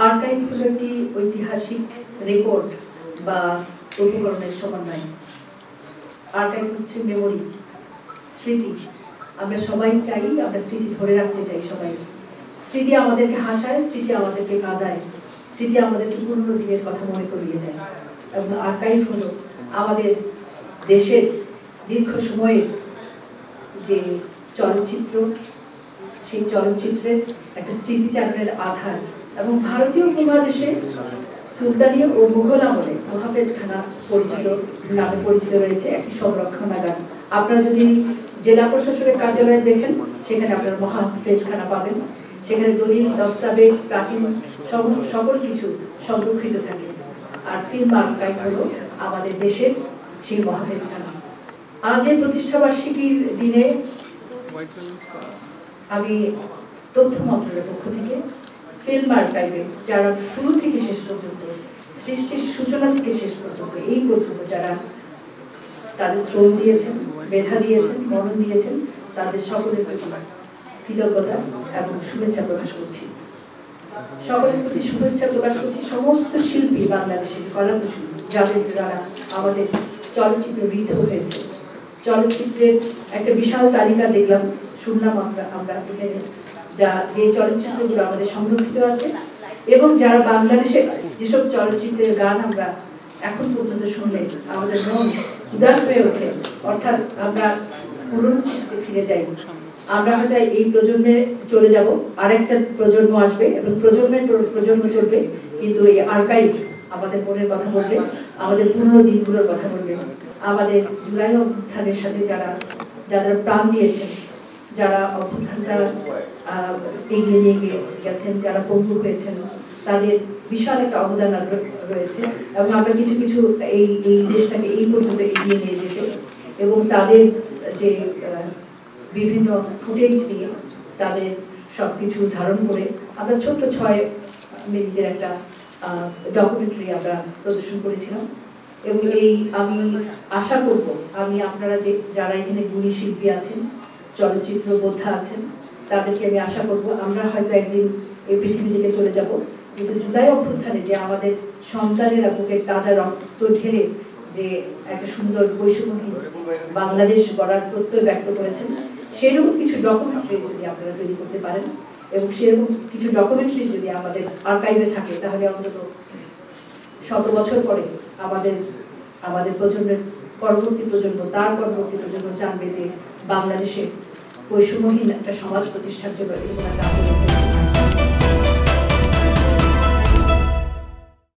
Archive হলো একটি ঐতিহাসিক রেকর্ড বা উপকরণের সমন্বয়। আর্কাইভ হচ্ছে মেমোরি, স্মৃতি। আমরা সবাই চাই, আমরা স্মৃতি ধরে রাখতে চাই সবাই। স্মৃতি আমাদেরকে হাসায়, স্মৃতি আমাদেরকে কাঁদায়, স্মৃতি আমাদেরকে পুরনো দিনের কথা মনে করিয়ে দেয়। এবং আর্কাইভ হলো আমাদের দেশের দীর্ঘ সময়ের যে চলচ্চিত্র, সেই চলচ্চিত্রের একটা স্মৃতিচারণের আধার। এবং ভারতীয় উপমহাদেশে সুলতানি ও মুঘল আমলে মহাফেজখানা নামে পরিচিত রয়েছে একটি সংরক্ষণাগার। আপনারা যদি জেলা প্রশাসনের কার্যালয়ে দেখেন, সেখানে আপনারা মহাফেজখানা পাবেন। সেখানে দলিল, দস্তাবেজ, প্রাচীন সকল কিছু সংরক্ষিত থাকে। আর ফিল্ম আর্কাইভ হলো আমাদের দেশের সেই মহাফেজখানা। আজ এই প্রতিষ্ঠাবার্ষিকীর দিনে আমি তথ্য মন্ত্রণালয়ের পক্ষ থেকে ফিল্ম আর্কাইভে যারা শুরু থেকে শেষ পর্যন্ত, সৃষ্টির সূচনা থেকে শেষ পর্যন্ত এই পর্যন্ত যারা তাদের শ্রম দিয়েছেন, মেধা দিয়েছেন, মনন দিয়েছেন, তাদের সকলের প্রতি কৃতজ্ঞতা এবং শুভেচ্ছা প্রকাশ করছি। সকলের প্রতি শুভেচ্ছা প্রকাশ করছি সমস্ত শিল্পী, বাংলাদেশের কলাকুশলী, যাদের দ্বারা আমাদের চলচ্চিত্র ঋদ্ধ হয়েছে। চলচ্চিত্রের একটা বিশাল তালিকা দেখলাম, শুনলাম আমরা এখানে যে চলচ্চিত্রগুলো আমাদের সংরক্ষিত আছে এবং যারা বাংলাদেশে যেসব চলচ্চিত্রের গান আমরা এখন পর্যন্ত শুনলে আমাদের মন উদাস হয়ে ওঠে, অর্থাৎ আমরা পুরনো স্মৃতিতে ফিরে যাই। আমরা হয়তো এই প্রজন্মে চলে যাব, আরেকটা প্রজন্ম আসবে এবং প্রজন্ম চলবে, কিন্তু এই আর্কাইভ আমাদের মনের কথা বলবে, আমাদের পুরনো দিনগুলোর কথা বলবে। আমাদের জুলাই অভ্যুত্থানের সাথে যারা প্রাণ দিয়েছেন, যারা অভ্যুত্থানটা এগিয়ে নিয়ে গেছেন, যারা পঙ্গু হয়েছেন, তাদের বিশাল একটা অবদান রয়েছে এবং আমরা কিছু এই দেশটাকে এই পর্যন্ত এগিয়ে নিয়ে যেতে এবং তাদের যে বিভিন্ন ফুটেজ নিয়ে তাদের সব কিছু ধারণ করে আমরা ছোট্ট 6 মিনিটের একটা ডকুমেন্টারি আমরা প্রদর্শন করেছিলাম। এবং আমি আশা করব, আপনারা যারা এখানে গুণী শিল্পী আছেন, চলচ্চিত্র বোদ্ধা আছেন, তাদেরকে আমি আশা করব আমরা হয়তো একদিন এই পৃথিবী থেকে চলে যাব, কিন্তু জুলাই অভ্যুত্থানে যে আমাদের সন্তানেরা বুকের তাজা রক্ত ঢেলে যে একটা সুন্দর বৈষম্যহীন বাংলাদেশ গড়ার প্রত্যয় ব্যক্ত করেছেন, সেরকম কিছু ডকুমেন্টারি যদি আপনারা তৈরি করতে পারেন এবং সেরকম কিছু ডকুমেন্টারি যদি আমাদের আর্কাইভে থাকে, তাহলে অন্তত 100 বছর পরে আমাদের প্রজন্মের পরবর্তী প্রজন্ম, তার পরবর্তী প্রজন্ম জানবে যে বাংলাদেশে বৈষম্যহীন একটা সমাজ প্রতিষ্ঠার জন্য এরকম একটা আন্দোলন হয়েছে।